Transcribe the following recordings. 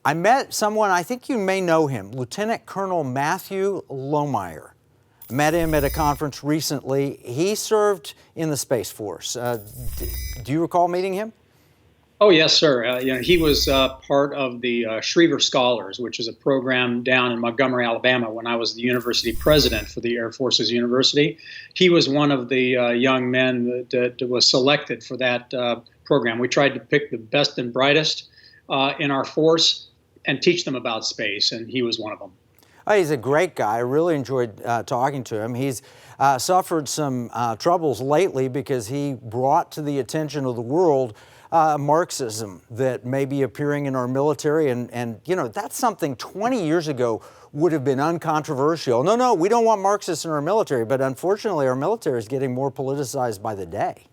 I met someone, I think you may know him, Lieutenant Colonel Matthew Lohmeyer. Met him at a conference recently. He served in the Space Force. Do you recall meeting him? Oh, yes, sir. He was part of the Schriever Scholars, which is a program down in Montgomery, Alabama, when I was the university president for the Air Forces University. He was one of the young men that was selected for that program. We tried to pick the best and brightest in our force and teach them about space, and he was one of them. Oh, he's a great guy. I really enjoyed talking to him. He's suffered some troubles lately because he brought to the attention of the world Marxism that may be appearing in our military. And you know, that's something 20 years ago would have been uncontroversial. No, we don't want Marxists in our military. But unfortunately, our military is getting more politicized by the day.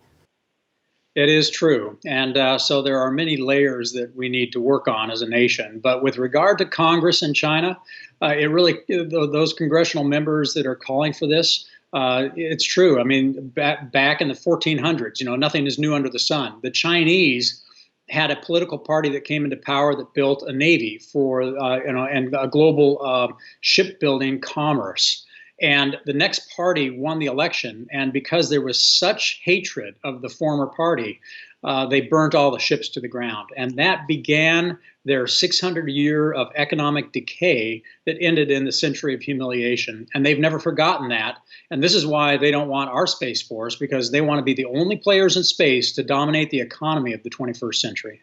It is true. And so there are many layers that we need to work on as a nation. But with regard to Congress and China, those congressional members that are calling for this, it's true. I mean, back in the 1400s, nothing is new under the sun. The Chinese had a political party that came into power that built a navy for, and a global shipbuilding commerce. And the next party won the election. And because there was such hatred of the former party, they burnt all the ships to the ground. And that began their 600-year of economic decay that ended in the century of humiliation. And they've never forgotten that. And this is why they don't want our Space Force, because they want to be the only players in space to dominate the economy of the 21st century.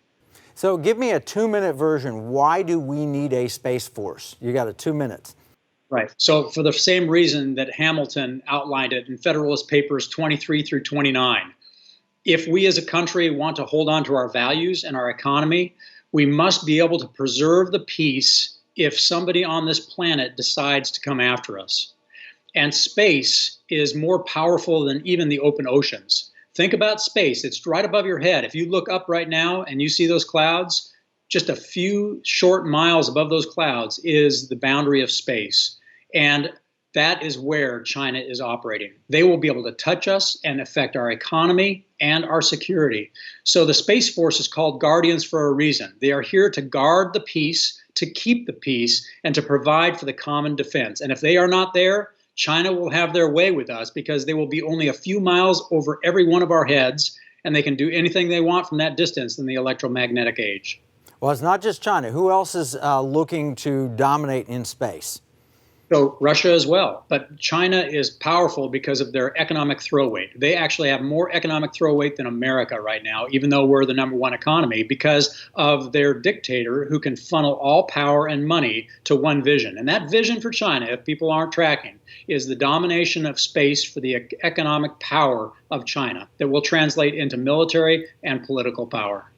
So give me a 2-minute version. Why do we need a Space Force? You got 2 minutes. Right. So for the same reason that Hamilton outlined it in Federalist Papers 23 through 29, if we as a country want to hold on to our values and our economy, we must be able to preserve the peace if somebody on this planet decides to come after us. And space is more powerful than even the open oceans. Think about space. It's right above your head. If you look up right now and you see those clouds, just a few short miles above those clouds is the boundary of space. And that is where China is operating. They will be able to touch us and affect our economy and our security. So the Space Force is called Guardians for a reason. They are here to guard the peace, to keep the peace, and to provide for the common defense. And if they are not there, China will have their way with us, because they will be only a few miles over every one of our heads, and they can do anything they want from that distance in the electromagnetic age. Well, it's not just China. Who else is looking to dominate in space? So Russia as well. But China is powerful because of their economic throw weight. They actually have more economic throw weight than America right now, even though we're the #1 economy, because of their dictator who can funnel all power and money to one vision. And that vision for China, if people aren't tracking, is the domination of space for the economic power of China that will translate into military and political power.